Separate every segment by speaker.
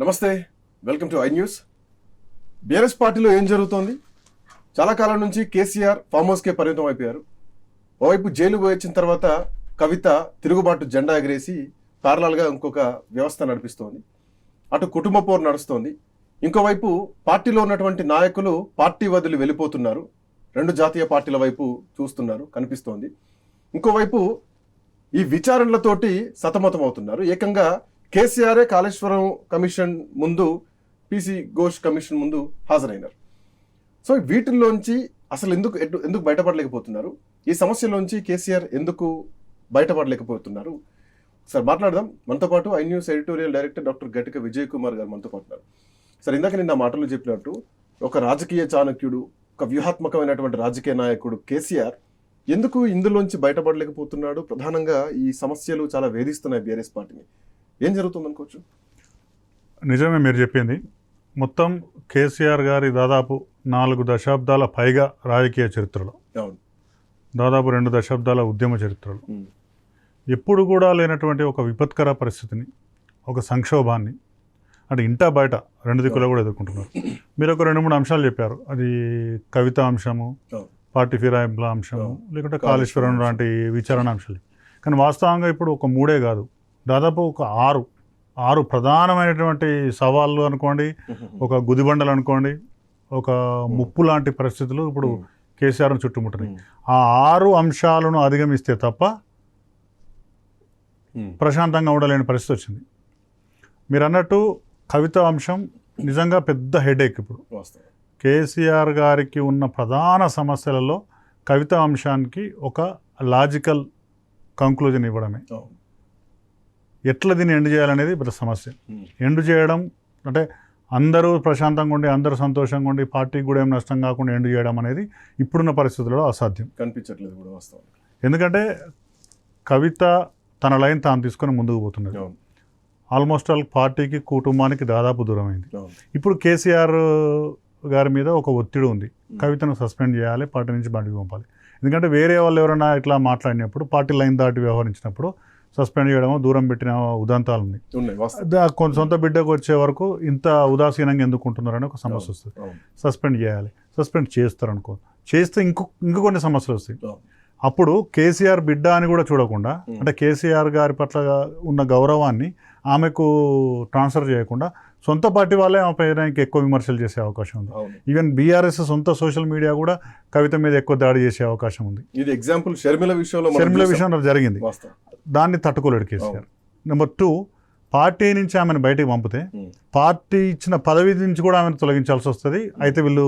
Speaker 1: నమస్తే, welcome to I news. BRS పార్టీలో ఏం జరుగుతోంది? చాలా కాలం నుంచి కేసీఆర్ ఫామ్ హౌస్కే పరిమితం అయిపోయారు. ఓవైపు జైలు పోయొచ్చిన తర్వాత కవిత తిరుగుబాటు జెండా ఎగరేసి ప్యారలల్గా ఇంకొక వ్యవస్థ నడిపిస్తోంది. అటు కుటుంబ పోరు నడుస్తోంది. ఇంకోవైపు పార్టీలో ఉన్నటువంటి నాయకులు పార్టీ వదిలి వెళ్ళిపోతున్నారు. రెండు జాతీయ పార్టీల వైపు చూస్తున్నారు, కనిపిస్తోంది. ఇంకోవైపు ఈ విచారణలతోటి సతమతం అవుతున్నారు. ఏకంగా కేసీఆరే కాళేశ్వరం కమిషన్ ముందు, పీసీ ఘోష్ కమిషన్ ముందు హాజరైనారు. సో వీటిల్లోంచి అసలు ఎందుకు బయటపడలేకపోతున్నారు? ఈ సమస్యలోంచి కేసీఆర్ ఎందుకు బయటపడలేకపోతున్నారు? సార్ మాట్లాడదాం. మనతో పాటు I news editorial director doctor Gattika Vijay Kumar garu మనతో పాటు ఉన్నారు. సార్, ఇందాక నిన్న మాటలు చెప్పినట్టు ఒక రాజకీయ చాణక్యుడు, ఒక వ్యూహాత్మకమైనటువంటి రాజకీయ నాయకుడు కేసీఆర్ ఎందుకు ఇందులోంచి బయటపడలేకపోతున్నాడు? ప్రధానంగా ఈ సమస్యలు చాలా వేధిస్తున్నాయి బీఆర్ఎస్ పార్టీని. ఏం జరుగుతుంది అనుకోవచ్చు?
Speaker 2: నిజమే మీరు చెప్పింది. మొత్తం కేసీఆర్ గారి దాదాపు 4 దశాబ్దాల పైగా రాజకీయ చరిత్రలో, దాదాపు 2 దశాబ్దాల ఉద్యమ చరిత్రలో ఎప్పుడు కూడా లేనటువంటి ఒక విపత్కర పరిస్థితిని, ఒక సంక్షోభాన్ని, అంటే ఇంటా బయట రెండు దిక్కులో కూడా ఎదుర్కొంటున్నారు. మీరు ఒక 2-3 అంశాలు చెప్పారు. అది కవిత అంశము, పార్టీ ఫిరాయింపుల అంశము, లేకుంటే కాళేశ్వరం లాంటి విచారణ అంశాలు. కానీ వాస్తవంగా ఇప్పుడు ఒక 3 కాదు, దాదాపు ఒక 6 ప్రధానమైనటువంటి సవాళ్ళు అనుకోండి, ఒక గుదిబండలు అనుకోండి, ఒక ముప్పు లాంటి పరిస్థితులు ఇప్పుడు కేసీఆర్ను చుట్టుముట్టినాయి. ఆ 6 అంశాలను అధిగమిస్తే తప్ప ప్రశాంతంగా ఉండలేని పరిస్థితి వచ్చింది. మీరు అన్నట్టు కవిత అంశం నిజంగా పెద్ద హెడేక్. ఇప్పుడు కేసీఆర్ గారికి ఉన్న ప్రధాన సమస్యలలో కవిత అంశానికి ఒక లాజికల్ కంక్లూజన్ ఇవ్వడమే. ఎట్లా దీన్ని ఎండ్ చేయాలనేది పెద్ద సమస్య. ఎండ్ చేయడం అంటే అందరూ ప్రశాంతంగా ఉండి, అందరూ సంతోషంగా ఉండి, పార్టీకి కూడా ఏం నష్టం కాకుండా ఎండ్ చేయడం అనేది ఇప్పుడున్న పరిస్థితుల్లో అసాధ్యం,
Speaker 1: కనిపించట్లేదు కూడా వాస్తవం.
Speaker 2: ఎందుకంటే కవిత తన లైన్ తాను తీసుకొని ముందుకు పోతున్నది. ఆల్మోస్ట్ ఆల్ పార్టీకి, కుటుంబానికి దాదాపు దూరమైంది. ఇప్పుడు కేసీఆర్ గారి మీద ఒక ఒత్తిడి ఉంది. కవితను సస్పెండ్ చేయాలి, పార్టీ నుంచి బయటకు పంపాలి. ఎందుకంటే వేరే వాళ్ళు ఎవరైనా ఇట్లా మాట్లాడినప్పుడు, పార్టీ లైన్ దాటి వ్యవహరించినప్పుడు సస్పెండ్ చేయడమో, దూరం పెట్టిన ఉదంతాలు ఉన్నాయి. కొంత సొంత బిడ్డకు వచ్చే వరకు ఇంత ఉదాసీనంగా ఎందుకుంటున్నారని ఒక సమస్య వస్తుంది. సస్పెండ్ చేయాలి, సస్పెండ్ చేస్తారు అనుకో, చేస్తే ఇంకో కొన్ని సమస్యలు వస్తాయి. అప్పుడు కేసీఆర్ బిడ్డ అని కూడా చూడకుండా, అంటే కేసీఆర్ గారి పట్ల ఉన్న గౌరవాన్ని ఆమెకు ట్రాన్స్ఫర్ చేయకుండా సొంత పార్టీ వాళ్ళే ఆమె పైన ఎక్కువ విమర్శలు చేసే అవకాశం ఉంది. ఈవెన్ బీఆర్ఎస్ సొంత సోషల్ మీడియా కూడా కవిత మీద ఎక్కువ దాడి చేసే అవకాశం ఉంది.
Speaker 1: ఇది ఎగ్జాంపుల్ షర్మిల విషయంలో
Speaker 2: జరిగింది. దాన్ని తట్టుకోలేడు కేసీఆర్. నెంబర్ 2, పార్టీ నుంచి ఆమెను బయటకు పంపితే పార్టీ ఇచ్చిన పదవి నుంచి కూడా ఆమెను తొలగించాల్సి వస్తుంది. అయితే వీళ్ళు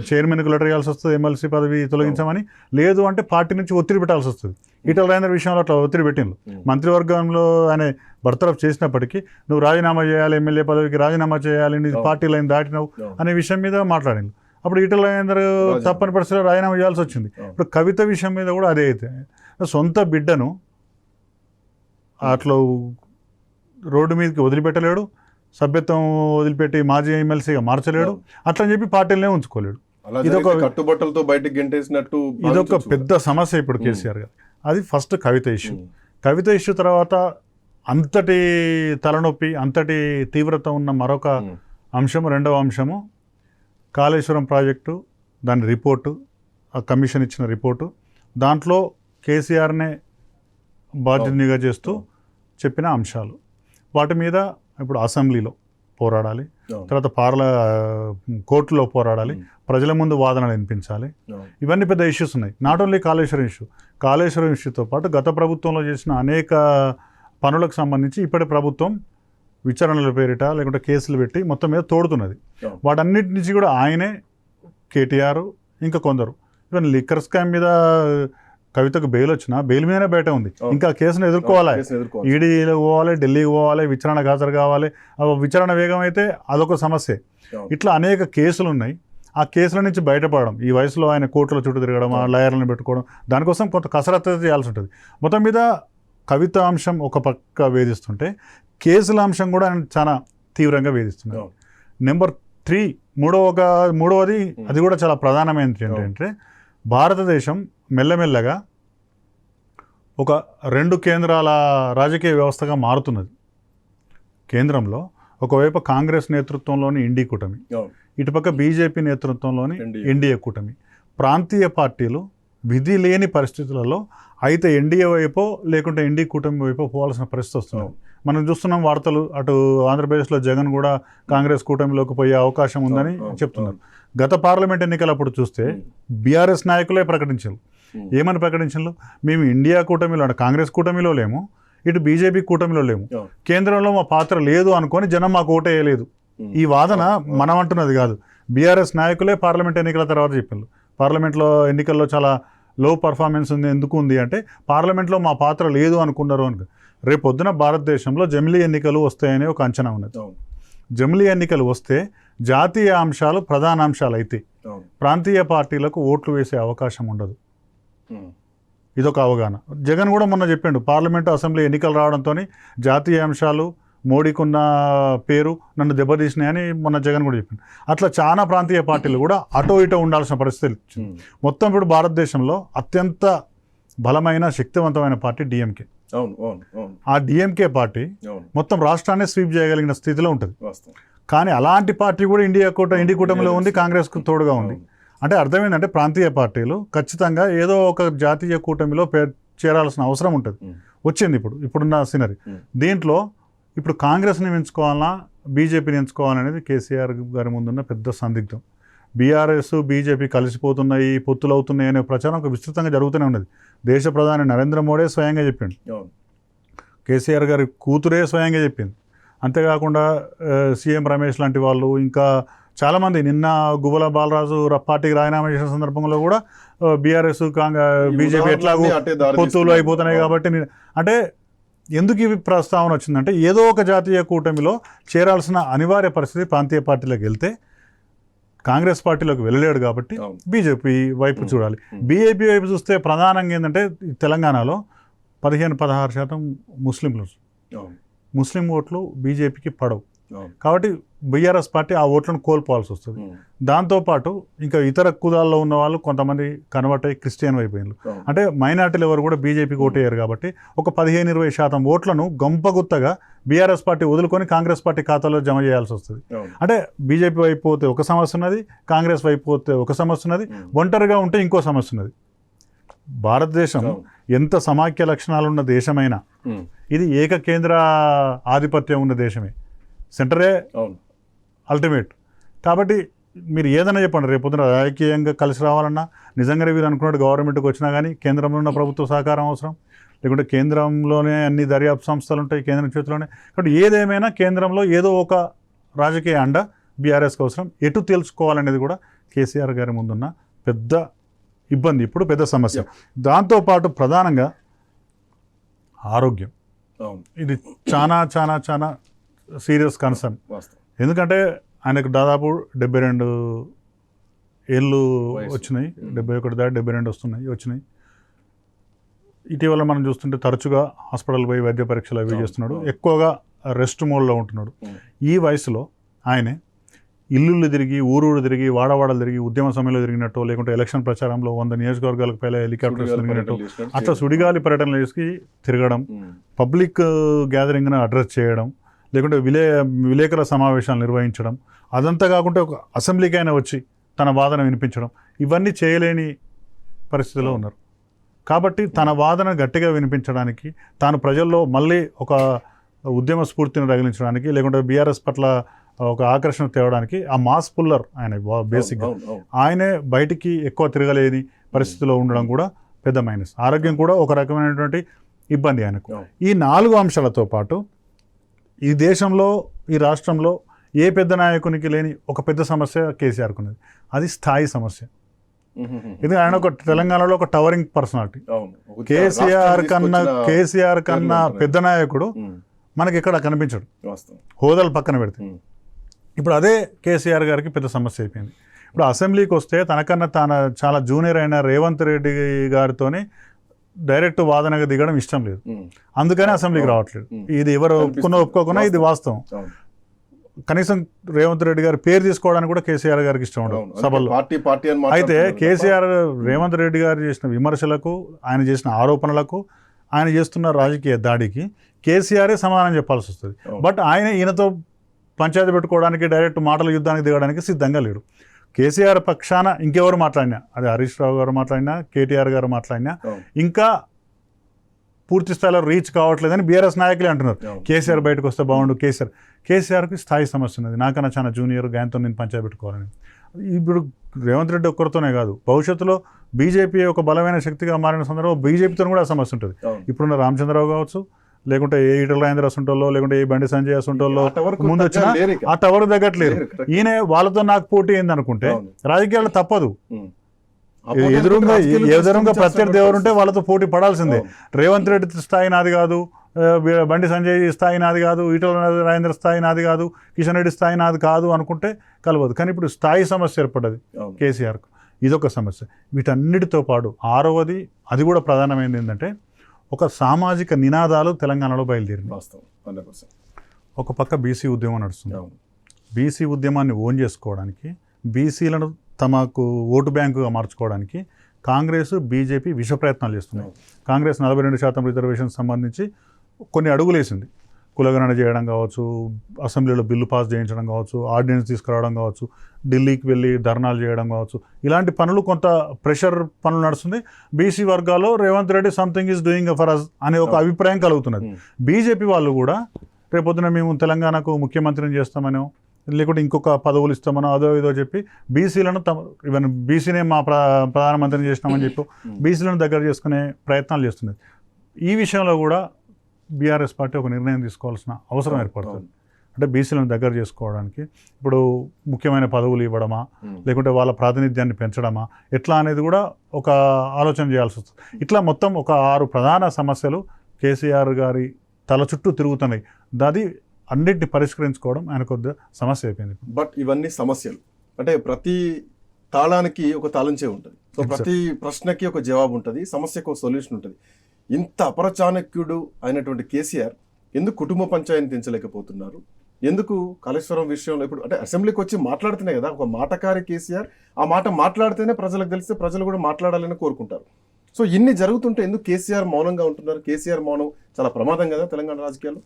Speaker 2: చైర్మన్కి లెటర్ ఇవ్వాల్సి వస్తుంది, ఎమ్మెల్సీ పదవి తొలగించమని. లేదు అంటే పార్టీ నుంచి ఒత్తిడి పెట్టాల్సి వస్తుంది. ఈటల రాజేందర్ విషయంలో అట్లా ఒత్తిడి పెట్టిండ్రు. మంత్రివర్గంలో ఆయన బర్తరఫ్ చేసినప్పటికీ నువ్వు రాజీనామా చేయాలి, ఎమ్మెల్యే పదవికి రాజీనామా చేయాలి, నీ పార్టీ లైన్ దాటినావు అనే విషయం మీద మాట్లాడింది. అప్పుడు ఈటల రాజేందర్ తప్పని పరిస్థితిలో రాజీనామా చేయాల్సి వచ్చింది. ఇప్పుడు కవిత విషయం మీద కూడా అదే. అయితే సొంత బిడ్డను అట్లా రోడ్డు మీదకి వదిలిపెట్టలేడు, సభ్యత్వం వదిలిపెట్టి మాజీ ఎమ్మెల్సీగా మార్చలేడు, అట్లా చెప్పి పార్టీలనే ఉంచుకోలేడు.
Speaker 1: ఇదొక కట్టుబట్టలతో బయటకు గెంటేసినట్టు
Speaker 2: ఇదొక పెద్ద సమస్య ఇప్పుడు కేసీఆర్ గారు. అది ఫస్ట్ కవిత ఇష్యూ. కవిత ఇష్యూ తర్వాత అంతటి తలనొప్పి, అంతటి తీవ్రత ఉన్న మరొక అంశము, రెండవ అంశము కాళేశ్వరం ప్రాజెక్టు, దాని రిపోర్టు, ఆ కమిషన్ ఇచ్చిన రిపోర్టు. దాంట్లో కేసీఆర్నే బాధ్యతనిగా చేస్తూ చెప్పిన అంశాలు. వాటి మీద ఇప్పుడు అసెంబ్లీలో పోరాడాలి, తర్వాత కోర్టులో పోరాడాలి, ప్రజల ముందు వాదనలు వినిపించాలి. ఇవన్నీ పెద్ద ఇష్యూస్ ఉన్నాయి. నాట్ ఓన్లీ కాళేశ్వరం ఇష్యూతో పాటు గత ప్రభుత్వంలో చేసిన అనేక పనులకు సంబంధించి ఇప్పటి ప్రభుత్వం విచారణల పేరిట లేకుంటే కేసులు పెట్టి మొత్తం మీద తోడుతున్నది. వాటన్నిటి నుంచి కూడా ఆయనే, కేటీఆర్, ఇంకా కొందరు, ఈవెన్ లిక్కర్ స్కామ్ మీద కవితకు బెయిల్ వచ్చినా బెయిల్ మీదనే బయట ఉంది. ఇంకా కేసును ఎదుర్కోవాలి, ఈడీలో పోవాలి, ఢిల్లీకి పోవాలి, విచారణకు హాజరు కావాలి. విచారణ వేగం అయితే అదొక సమస్య. ఇట్లా అనేక కేసులు ఉన్నాయి. ఆ కేసుల నుంచి బయటపడడం, ఈ వయసులో ఆయన కోర్టుల చుట్టూ తిరగడం, ఆ లాయర్లను పెట్టుకోవడం, దానికోసం కొంత కసరత్తు చేయాల్సి ఉంటుంది. మొత్తం మీద కవిత అంశం ఒక పక్క వేధిస్తుంటే కేసుల అంశం కూడా ఆయన చాలా తీవ్రంగా వేధిస్తున్నారు. నెంబర్ 3, మూడవది, అది కూడా చాలా ప్రధానమైనది ఏంటంటే భారతదేశం మెల్లమెల్లగా ఒక 2 కేంద్రాల రాజకీయ వ్యవస్థగా మారుతున్నది. కేంద్రంలో ఒకవైపు కాంగ్రెస్ నేతృత్వంలోని ఇండి కూటమి,
Speaker 1: అవును.
Speaker 2: ఇటుపక్క బీజేపీ నేతృత్వంలోని
Speaker 1: NDA.
Speaker 2: ఎన్డీఏ కూటమి. ప్రాంతీయ పార్టీలు విధి లేని పరిస్థితులలో అయితే ఎన్డీఏ వైపో లేకుంటే ఎన్డీ కూటమి వైపో పోవాల్సిన పరిస్థితి వస్తుంది. మనం చూస్తున్నాం వార్తలు, అటు ఆంధ్రప్రదేశ్లో జగన్ కూడా కాంగ్రెస్ కూటమిలోకి పోయే అవకాశం ఉందని చెప్తున్నారు. గత పార్లమెంట్ ఎన్నికలప్పుడు చూస్తే బీఆర్ఎస్ నాయకులే ప్రకటించారు. ఏమని ప్రకటించారు? మేము ఇండియా కూటమిలో అంటే కాంగ్రెస్ కూటమిలో లేము, ఇటు బీజేపీ కూటమిలో లేము, కేంద్రంలో మా పాత్ర లేదు అనుకొని జనం మాకు ఓటేయలేదు. ఈ వాదన మనం అంటున్నది కాదు, బీఆర్ఎస్ నాయకులే పార్లమెంట్ ఎన్నికల తర్వాత చెప్పారు. పార్లమెంట్లో ఎన్నికల్లో చాలా లో పర్ఫార్మెన్స్ ఉంది. ఎందుకు ఉంది అంటే పార్లమెంట్లో మా పాత్ర లేదు అనుకున్నారు అని. రేపొద్దున భారతదేశంలో జమిలీ ఎన్నికలు వస్తాయని ఒక అంచనా ఉన్నది. జమిలీ ఎన్నికలు వస్తే జాతీయ అంశాలు ప్రధాన అంశాలు అయితే ప్రాంతీయ పార్టీలకు ఓట్లు వేసే అవకాశం ఉండదు. ఇదొక అవగాహన. జగన్ కూడా మొన్న చెప్పిండు, పార్లమెంటు అసెంబ్లీ ఎన్నికలు రావడంతో జాతీయ అంశాలు మోడీకున్న పేరు నన్ను దెబ్బతీసినాయని మొన్న జగన్ కూడా చెప్పిండు. అట్లా చాలా ప్రాంతీయ పార్టీలు కూడా అటో ఇటో ఉండాల్సిన పరిస్థితి వచ్చింది. మొత్తం ఇప్పుడు భారతదేశంలో అత్యంత బలమైన శక్తివంతమైన పార్టీ డిఎంకే. ఆ డిఎంకే పార్టీ మొత్తం రాష్ట్రాన్ని స్వీప్ చేయగలిగిన స్థితిలో ఉంటుంది. కానీ అలాంటి పార్టీ కూడా ఇండి కూటమిలో ఉంది, కాంగ్రెస్కు తోడుగా ఉంది. అంటే అర్థం ఏంటంటే ప్రాంతీయ పార్టీలు ఖచ్చితంగా ఏదో ఒక జాతీయ కూటమిలో చేరాల్సిన అవసరం ఉంటుంది. వచ్చింది ఇప్పుడున్న సినరీ. దీంట్లో ఇప్పుడు కాంగ్రెస్ని ఎంచుకోవాలన్నా బీజేపీని ఎంచుకోవాలనేది కేసీఆర్ గారి ముందున్న పెద్ద సందిగ్ధం. బీఆర్ఎస్ బీజేపీ కలిసిపోతున్నాయి, పొత్తులు అవుతున్నాయి అనే ప్రచారం ఒక విస్తృతంగా జరుగుతూనే ఉన్నది. దేశ ప్రధాని నరేంద్ర మోడీ స్వయంగా చెప్పిండు, కేసీఆర్ గారి కూతురే స్వయంగా చెప్పింది. అంతేకాకుండా సీఎం రమేష్ లాంటి వాళ్ళు ఇంకా చాలామంది, నిన్న గువ్వల బాలరాజు పార్టీకి రాజీనామా చేసిన సందర్భంలో కూడా బీఆర్ఎస్ బీజేపీ ఎట్లాగూ పొత్తులు అయిపోతున్నాయి కాబట్టి అంటే ఎందుకు ఇవి ప్రస్తావన వచ్చిందంటే ఏదో ఒక జాతీయ కూటమిలో చేరాల్సిన అనివార్య పరిస్థితి ప్రాంతీయ పార్టీలకు వెళ్తే కాంగ్రెస్ పార్టీలోకి వెళ్ళలేడు కాబట్టి బీజేపీ వైపు చూడాలి. బీజేపీ వైపు చూస్తే ప్రధానంగా ఏంటంటే తెలంగాణలో 15-16% ముస్లిం ఓట్లు బీజేపీకి పడవు కాబట్టి బీఆర్ఎస్ పార్టీ ఆ ఓట్లను కోల్పోవాల్సి వస్తుంది. దాంతోపాటు ఇంకా ఇతర కులాల్లో ఉన్న వాళ్ళు కొంతమంది కన్వర్ట్ అయ్యి క్రిస్టియన్ అయిపోయినారు. అంటే మైనార్టీలు ఎవరు కూడా బీజేపీకి ఓటేయరు కాబట్టి ఒక 15-20% ఓట్లను గంపగుత్తగా బీఆర్ఎస్ పార్టీ వదులుకొని కాంగ్రెస్ పార్టీ ఖాతాలో జమ చేయాల్సి వస్తుంది. అంటే బీజేపీ వైపు పోతే ఒక సమస్య ఉన్నది, కాంగ్రెస్ వైపు పోతే ఒక సమస్య ఉన్నది, ఒంటరిగా ఉంటే ఇంకో సమస్య ఉన్నది. భారతదేశం ఎంత సమాఖ్య లక్షణాలున్న దేశమైనా ఇది ఏకకేంద్ర ఆధిపత్యం ఉన్న దేశమే. సెంటరే అల్టిమేట్. కాబట్టి మీరు ఏదైనా చెప్పండి, రేపొద్దున రాజకీయంగా కలిసి రావాలన్నా నిజంగానే వీరు అనుకున్నట్టు గవర్నమెంట్కి వచ్చినా కానీ కేంద్రంలో ఉన్న ప్రభుత్వ సహకారం అవసరం, లేకుంటే కేంద్రంలోనే అన్ని దర్యాప్తు సంస్థలు ఉంటాయి కేంద్రం చేతిలోనే. కాబట్టి ఏదేమైనా కేంద్రంలో ఏదో ఒక రాజకీయ అండ బీఆర్ఎస్కి అవసరం. ఎటు తెలుసుకోవాలనేది కూడా కేసీఆర్ గారి ముందున్న పెద్ద ఇబ్బంది, ఇప్పుడు పెద్ద సమస్య. దాంతోపాటు ప్రధానంగా ఆరోగ్యం, ఇది చాలా చాలా చాలా సీరియస్ కన్సర్న్. ఎందుకంటే ఆయనకు దాదాపు 72 ఏళ్ళు వచ్చినాయి, 71 దాటి 72 వచ్చినాయి. ఇటీవల మనం చూస్తుంటే తరచుగా హాస్పిటల్ పోయి వైద్య పరీక్షలు అవి చేస్తున్నాడు, ఎక్కువగా రెస్ట్ మోడ్లో ఉంటున్నాడు. ఈ వయసులో ఆయనే ఇల్లుళ్ళు తిరిగి ఊరూరు తిరిగి వాడవాడలు తిరిగి ఉద్యమ సమయంలో తిరిగినట్టు, లేకుంటే ఎలక్షన్ ప్రచారంలో 100 నియోజకవర్గాలకు పైన హెలికాప్టర్స్ తిరిగినట్టు అట్లా సుడిగాలి పర్యటనలు చేసి తిరగడం, పబ్లిక్ గ్యాదరింగ్ను అడ్రస్ చేయడం, లేకుంటే విలేకరుల సమావేశాలు నిర్వహించడం, అదంతా కాకుండా ఒక అసెంబ్లీకి అయినా వచ్చి తన వాదన వినిపించడం, ఇవన్నీ చేయలేని పరిస్థితిలో ఉన్నారు. కాబట్టి తన వాదన గట్టిగా వినిపించడానికి, తాను ప్రజల్లో మళ్ళీ ఒక ఉద్యమ స్ఫూర్తిని రగిలించడానికి, లేకుంటే బీఆర్ఎస్ పట్ల ఒక ఆకర్షణ తేవడానికి ఆ మాస్ పుల్లర్ ఆయన బేసిక్గా. ఆయనే బయటికి ఎక్కువ తిరగలేని పరిస్థితిలో ఉండడం కూడా పెద్ద మైనస్. ఆరోగ్యం కూడా ఒక రకమైనటువంటి ఇబ్బంది ఆయనకు. ఈ 4 అంశాలతో పాటు ఈ దేశంలో ఈ రాష్ట్రంలో ఏ పెద్ద నాయకునికి లేని ఒక పెద్ద సమస్య కేసీఆర్కు ఉన్నది, అది స్థాయి సమస్య. ఇది ఆయన ఒక తెలంగాణలో ఒక టవరింగ్ పర్సనాలిటీ. కేసీఆర్ కన్నా పెద్ద నాయకుడు మనకి ఎక్కడ కనిపించడు, హోదాలు పక్కన పెడితే. ఇప్పుడు అదే కేసీఆర్ గారికి పెద్ద సమస్య అయిపోయింది. ఇప్పుడు అసెంబ్లీకి వస్తే తనకన్నా చాలా జూనియర్ అయిన రేవంత్ రెడ్డి గారితోని డైరెక్ట్ వాదనగా దిగడం ఇష్టం లేదు, అందుకని అసెంబ్లీకి రావట్లేదు. ఇది ఎవరు ఒప్పుకోకున్నా ఇది వాస్తవం. కనీసం రేవంత్ రెడ్డి గారి పేరు తీసుకోవడానికి కూడా కేసీఆర్ గారికి ఇష్టం ఉండదు సభల్లో. అయితే కేసీఆర్ రేవంత్ రెడ్డి గారు చేసిన విమర్శలకు, ఆయన చేసిన ఆరోపణలకు, ఆయన చేస్తున్న రాజకీయ దాడికి కేసీఆరే సమాధానం చెప్పాల్సి వస్తుంది. బట్ ఈయనతో పంచాయతీ పెట్టుకోవడానికి డైరెక్ట్ మాటల యుద్ధానికి దిగడానికి సిద్ధంగా లేడు. కేసీఆర్ పక్షాన ఇంకెవరు మాట్లాడినా, అది హరీష్ రావు గారు మాట్లాడినా, కేటీఆర్ గారు మాట్లాడినా ఇంకా పూర్తి స్థాయిలో రీచ్ కావట్లేదని బీఆర్ఎస్ నాయకులే అంటున్నారు. కేసీఆర్ బయటకు వస్తే బాగుండు, కేసీఆర్కి స్థాయి సమస్య ఉన్నది, నాకన్నా చాలా జూనియర్ గాయంతో నేను పంచాయతీ పెట్టుకోవాలని. ఇప్పుడు రేవంత్ రెడ్డి ఒక్కరితోనే కాదు, భవిష్యత్తులో బీజేపీ ఒక బలమైన శక్తిగా మారిన సందర్భంలో బీజేపీతో కూడా సమస్య ఉంటుంది. ఇప్పుడున్న రామచంద్రరావు కావచ్చు, లేకుంటే ఏ ఈటల రాజేంద్ర అసంటోల్లో, లేకుంటే ఏ బండి సంజయ్ అసంటోల్లో ముందు వచ్చిన ఆ టవర్ తగ్గట్లేదు. ఈయన వాళ్ళతో నాకు పోటీ ఏంది అనుకుంటే రాజకీయాలు తప్పదు. ఎదురుగా ప్రత్యర్థి ఎవరుంటే వాళ్ళతో పోటీ పడాల్సిందే. రేవంత్ రెడ్డి స్థాయి నాది కాదు, బండి సంజయ్ స్థాయి నాది కాదు, ఈటల రాజేంద్ర స్థాయి నాది కాదు, కిషన్ రెడ్డి స్థాయి నాది కాదు అనుకుంటే కలవదు. కానీ ఇప్పుడు స్థాయి సమస్య ఏర్పడ్డది కేసీఆర్కు, ఇదొక సమస్య. వీటన్నిటితో పాటు ఆరవది, అది కూడా ప్రధానమైనది ఏంటంటే ఒక సామాజిక నినాదాలు తెలంగాణలో బయలుదేరింది. ఒక పక్క బీసీ ఉద్యమం నడుస్తుంది. బీసీ ఉద్యమాన్ని ఓన్ చేసుకోవడానికి, బీసీలను తమకు ఓటు బ్యాంకుగా మార్చుకోవడానికి కాంగ్రెస్, బీజేపీ విష ప్రయత్నాలు చేస్తున్నాయి. కాంగ్రెస్ 42% రిజర్వేషన్ సంబంధించి కొన్ని అడుగులు వేసింది. కులగణన చేయడం కావచ్చు, అసెంబ్లీలో బిల్లు పాస్ చేయించడం కావచ్చు, ఆర్డినెన్స్ తీసుకురావడం కావచ్చు, ఢిల్లీకి వెళ్ళి ధర్నాలు చేయడం కావచ్చు, ఇలాంటి పనులు కొంత ప్రెషర్ పనులు నడుస్తుంది. బీసీ వర్గాల్లో Revanth Reddy something is doing for us అనే ఒక అభిప్రాయం కలుగుతున్నది. బీజేపీ వాళ్ళు కూడా రేపొద్దున మేము తెలంగాణకు ముఖ్యమంత్రిని చేస్తామనో, లేకుంటే ఇంకొక పదవులు ఇస్తామనో, అదో ఇదో చెప్పి బీసీలను ఈవెన్ బీసీనే మా ప్రధానమంత్రిని చేసినామని చెప్పి బీసీలను దగ్గర చేసుకునే ప్రయత్నాలు చేస్తున్నది. ఈ విషయంలో కూడా బీఆర్ఎస్ పార్టీ ఒక నిర్ణయం తీసుకోవాల్సిన అవసరం ఏర్పడుతుంది. అంటే బీసీలను దగ్గర చేసుకోవడానికి ఇప్పుడు ముఖ్యమైన పదవులు ఇవ్వడమా, లేకుంటే వాళ్ళ ప్రాతినిధ్యాన్ని పెంచడమా, ఎట్లా అనేది కూడా ఒక ఆలోచన చేయాల్సి వస్తుంది. ఇట్లా మొత్తం ఒక 6 ప్రధాన సమస్యలు కేసీఆర్ గారి తల చుట్టూ తిరుగుతున్నాయి. అది అన్నింటిని పరిష్కరించుకోవడం ఆయన కొద్దిగా సమస్య అయిపోయింది.
Speaker 1: బట్ ఇవన్నీ సమస్యలు అంటే ప్రతి తాళానికి ఒక తాళంచే ఉంటుంది. సో ప్రతి ప్రశ్నకి ఒక జవాబు ఉంటుంది, సమస్యకు ఒక సొల్యూషన్ ఉంటుంది. ఇంత అపరచాణక్యుడు అయినటువంటి కేసీఆర్ ఎందుకు కుటుంబ పంచాయతీని తెంచలేకపోతున్నారు? ఎందుకు కాళేశ్వరం విషయంలో ఇప్పుడు అంటే అసెంబ్లీకి వచ్చి మాట్లాడుతున్నాయి కదా, ఒక మాటకారి కేసీఆర్ ఆ మాట మాట్లాడితేనే ప్రజలకు తెలిస్తే ప్రజలు కూడా మాట్లాడాలని కోరుకుంటారు. సో ఇన్ని జరుగుతుంటే ఎందుకు కేసీఆర్ మౌనంగా ఉంటున్నారు? కేసీఆర్ మౌనం చాలా ప్రమాదం కదా తెలంగాణ రాజకీయాలు.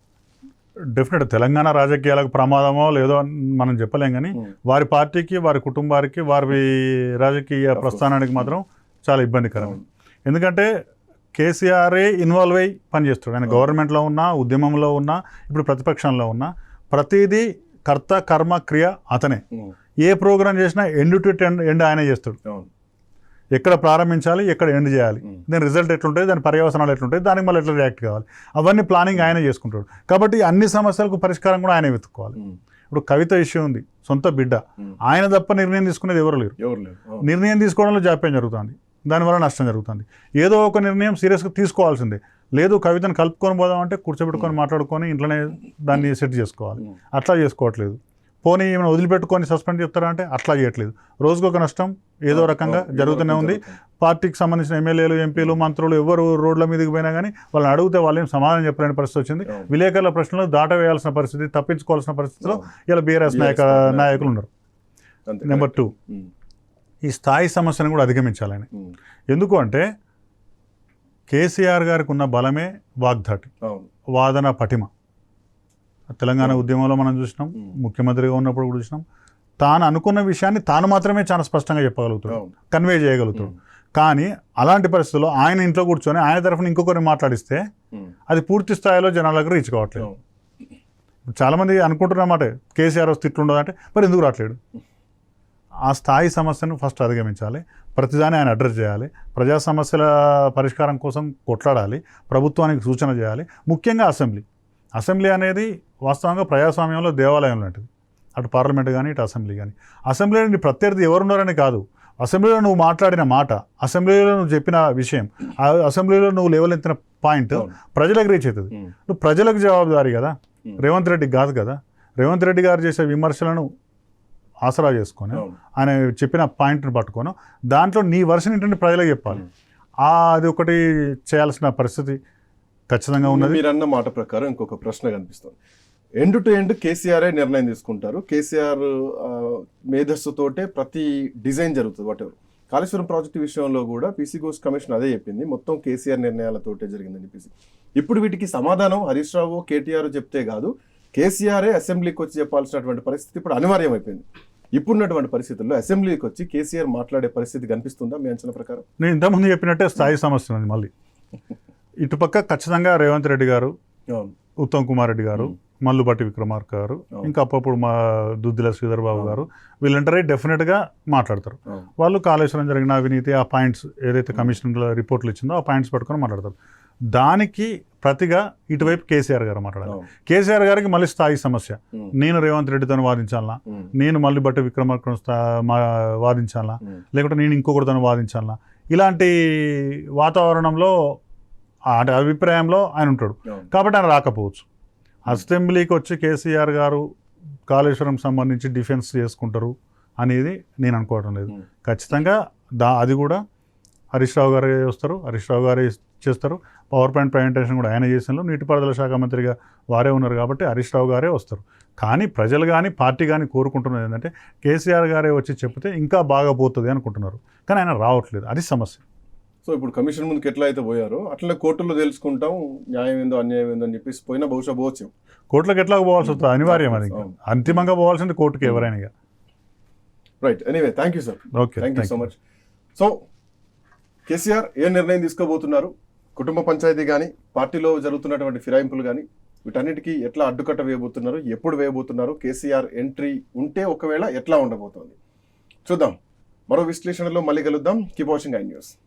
Speaker 2: డెఫినెట్ తెలంగాణ రాజకీయాలకు ప్రమాదమో లేదో మనం చెప్పలేం, కానీ వారి పార్టీకి, వారి కుటుంబానికి, వారి రాజకీయ ప్రస్థానానికి మాత్రం చాలా ఇబ్బందికరం. ఎందుకంటే కేసీఆరే ఇన్వాల్వ్ అయ్యి పనిచేస్తాడు. ఆయన గవర్నమెంట్లో ఉన్నా, ఉద్యమంలో ఉన్నా, ఇప్పుడు ప్రతిపక్షంలో ఉన్నా, ప్రతిదీ కర్త కర్మ క్రియ అతనే. ఏ ప్రోగ్రాం చేసినా ఎండ్ టు ఎండ్ ఆయనే చేస్తాడు. ఎక్కడ ప్రారంభించాలి, ఎక్కడ ఎండ్ చేయాలి, దాని రిజల్ట్ ఎట్లుంటుంది, దాని పర్యవసనాలు ఎట్లుంటాయి, దానికి మళ్ళీ ఎట్లా రియాక్ట్ కావాలి, అవన్నీ ప్లానింగ్ ఆయనే చేసుకుంటాడు. కాబట్టి అన్ని సమస్యలకు పరిష్కారం కూడా ఆయనే వెతుక్కోవాలి. ఇప్పుడు కవిత ఇష్యూ ఉంది, సొంత బిడ్డ, ఆయన తప్ప నిర్ణయం తీసుకునేది ఎవరు లేరు. నిర్ణయం తీసుకోవడంలో జాప్యం జరుగుతుంది, దానివల్ల నష్టం జరుగుతుంది. ఏదో ఒక నిర్ణయం సీరియస్గా తీసుకోవాల్సిందే. లేదు కవితను కలుపుకొని పోదామంటే కూర్చోబెట్టుకొని మాట్లాడుకొని ఇంట్లోనే దాన్ని సెట్ చేసుకోవాలి. అట్లా చేసుకోవట్లేదు. పోనీ ఏమైనా వదిలిపెట్టుకొని సస్పెండ్ చేస్తారా అంటే అట్లా చేయట్లేదు. రోజుకొక నష్టం ఏదో రకంగా జరుగుతూనే ఉంది. పార్టీకి సంబంధించిన ఎమ్మెల్యేలు, ఎంపీలు, మంత్రులు ఎవరు రోడ్ల మీదకి పోయినా కానీ వాళ్ళని అడిగితే వాళ్ళు ఏం సమాధానం చెప్పలేని పరిస్థితి వచ్చింది. విలేకరుల ప్రశ్నలు దాటవేయాల్సిన పరిస్థితి, తప్పించుకోవాల్సిన పరిస్థితిలో ఇలా బీఆర్ఎస్ నాయకులు ఉన్నారు. నెంబర్ 2, ఈ స్థాయి సమస్యను కూడా అధిగమించాలని. ఎందుకు అంటే కేసీఆర్ గారికి ఉన్న బలమే వాగ్ధాటి, వాదన పటిమ. తెలంగాణ ఉద్యమంలో మనం చూసినాం, ముఖ్యమంత్రిగా ఉన్నప్పుడు కూడా చూసినాం. తాను అనుకున్న విషయాన్ని తాను మాత్రమే చాలా స్పష్టంగా చెప్పగలుగుతాడు, కన్వే చేయగలుగుతాడు. కానీ అలాంటి పరిస్థితుల్లో ఆయన ఇంట్లో కూర్చొని ఆయన తరఫున ఇంకొకరిని మాట్లాడిస్తే అది పూర్తి స్థాయిలో జనాలకు రీచ్ కావట్లేదు. చాలామంది అనుకుంటున్నమాట కేసీఆర్ వస్తే ఇట్లుండదు అంటే, మరి ఎందుకు రావట్లేడు? ఆ స్థాయి సమస్యను ఫస్ట్ అధిగమించాలి. ప్రతిదాన్ని ఆయన అడ్రస్ చేయాలి. ప్రజా సమస్యల పరిష్కారం కోసం కొట్లాడాలి. ప్రభుత్వానికి సూచన చేయాలి. ముఖ్యంగా అసెంబ్లీ అనేది వాస్తవంగా ప్రజాస్వామ్యంలో దేవాలయం లాంటిది. అటు పార్లమెంట్ కానీ, ఇటు అసెంబ్లీ కానీ. అసెంబ్లీలో నీ ప్రత్యర్థి ఎవరున్నారని కాదు, అసెంబ్లీలో నువ్వు మాట్లాడిన మాట, అసెంబ్లీలో నువ్వు చెప్పిన విషయం, అసెంబ్లీలో నువ్వు లేవలెత్తిన పాయింట్ ప్రజలకు రీచ్ అవుతుంది. నువ్వు ప్రజలకు జవాబుదారీ కదా, రేవంత్ రెడ్డి కాదు కదా. రేవంత్ రెడ్డి గారు చేసే విమర్శలను ఆసరా చేసుకొని ఆయన చెప్పిన పాయింట్ని పట్టుకొని దాంట్లో నీ వర్షన్ ఏంటంటే ప్రజలకు చెప్పాలి. అది ఒకటి చేయాల్సిన పరిస్థితి ఖచ్చితంగా ఉన్నది.
Speaker 1: మీరు అన్న మాట ప్రకారం ఇంకొక ప్రశ్న కనిపిస్తుంది. ఎండ్ టు ఎండ్ కేసీఆర్ నిర్ణయం తీసుకుంటారు. కేసీఆర్ మేధస్సుతోటే ప్రతి డిజైన్ జరుగుతుంది. వాటెవర్ కాళేశ్వరం ప్రాజెక్టు విషయంలో కూడా పీసీ ఘోష్ కమిషన్ అదే చెప్పింది, మొత్తం కేసీఆర్ నిర్ణయాలతోటే జరిగిందని చెప్పేసి. ఇప్పుడు వీటికి సమాధానం హరీష్ రావు, కేటీఆర్ చెప్తే కాదు, కేసీఆరే అసెంబ్లీకి వచ్చి చెప్పాల్సినటువంటి పరిస్థితి ఇప్పుడు అనివార్యం అయిపోయింది. ఇప్పుడున్నటువంటి పరిస్థితుల్లో అసెంబ్లీకి వచ్చి కేసీఆర్ మాట్లాడే పరిస్థితి కనిపిస్తుందా మీ అంచనా ప్రకారం?
Speaker 2: నేను ఇంతకుముందు చెప్పినట్టే స్థాయి సమస్య ఉంది. మళ్ళీ ఇటుపక్క ఖచ్చితంగా రేవంత్ రెడ్డి గారు,
Speaker 1: అవును.
Speaker 2: ఉత్తమ్ కుమార్ రెడ్డి గారు, మల్లుబట్టి విక్రమార్క గారు, ఇంకా అప్పుడు మా దుద్దిల శ్రీధర్ బాబు గారు, వీళ్ళంటారే డెఫినెట్గా మాట్లాడతారు. వాళ్ళు కాళేశ్వరం జరిగిన అవినీతి ఆ పాయింట్స్ ఏదైతే కమిషన్ రిపోర్ట్లు ఇచ్చిందో ఆ పాయింట్స్ పట్టుకొని మాట్లాడతారు. దానికి ప్రతిగా ఇటువైపు కేసీఆర్ గారు మాట్లాడాలి. కేసీఆర్ గారికి మళ్ళీ స్థాయి సమస్య. నేను రేవంత్ రెడ్డితో వాదించాలనా, నేను మల్లుబట్టి విక్రమార్క వాదించాలనా, లేకుంటే నేను ఇంకొకరితో వాదించాలనా, ఇలాంటి వాతావరణంలో అంటే అభిప్రాయంలో ఆయన ఉంటాడు. కాబట్టి ఆయన రాకపోవచ్చు. అసెంబ్లీకి వచ్చి కేసీఆర్ గారు కాళేశ్వరం సంబంధించి డిఫెన్స్ చేసుకుంటారు అనేది నేను అనుకోవడం లేదు. ఖచ్చితంగా అది కూడా హరీష్ రావు గారే వస్తారు, హరీష్ రావు గారే చేస్తారు. పవర్ పాయింట్ ప్రజెంటేషన్ కూడా ఆయన చేసినలో నీటిపారుదల శాఖ మంత్రిగా వారే ఉన్నారు కాబట్టి హరీష్ రావు గారే వస్తారు. కానీ ప్రజలు కానీ పార్టీ కానీ కోరుకుంటున్నది ఏంటంటే కేసీఆర్ గారే వచ్చి చెప్తే ఇంకా బాగా పోతుంది అనుకుంటున్నారు. కానీ ఆయన రావట్లేదు, అది సమస్య.
Speaker 1: సో ఇప్పుడు కమిషన్ ముందుకు ఎట్లా అయితే పోయారో అట్లనే కోర్టుల్లో తెలుసుకుంటాం న్యాయం ఏందో అన్యాయం ఏందో అని చెప్పేసి పోయినా బహుశా పోవచ్చు.
Speaker 2: కోర్టులకు ఎట్లా పోవాల్సి వస్తుంది, అనివార్యం. అది అంతిమంగా పోవాల్సింది కోర్టుకి ఎవరైనా.
Speaker 1: Right, anyway thank you sir.
Speaker 2: Okay,
Speaker 1: thank you so much. So KCR ఏ నిర్ణయం తీసుకోబోతున్నారు, కుటుంబ పంచాయతీ కానీ పార్టీలో జరుగుతున్నటువంటి ఫిరాయింపులు కానీ వీటన్నిటికీ ఎట్లా అడ్డుకట్ట వేయబోతున్నారు, ఎప్పుడు వేయబోతున్నారు, కేసీఆర్ ఎంట్రీ ఉంటే ఒకవేళ ఎట్లా ఉండబోతోంది చూద్దాం. మరో విశ్లేషణలో మళ్ళీ కలుద్దాం. Keep watching I news.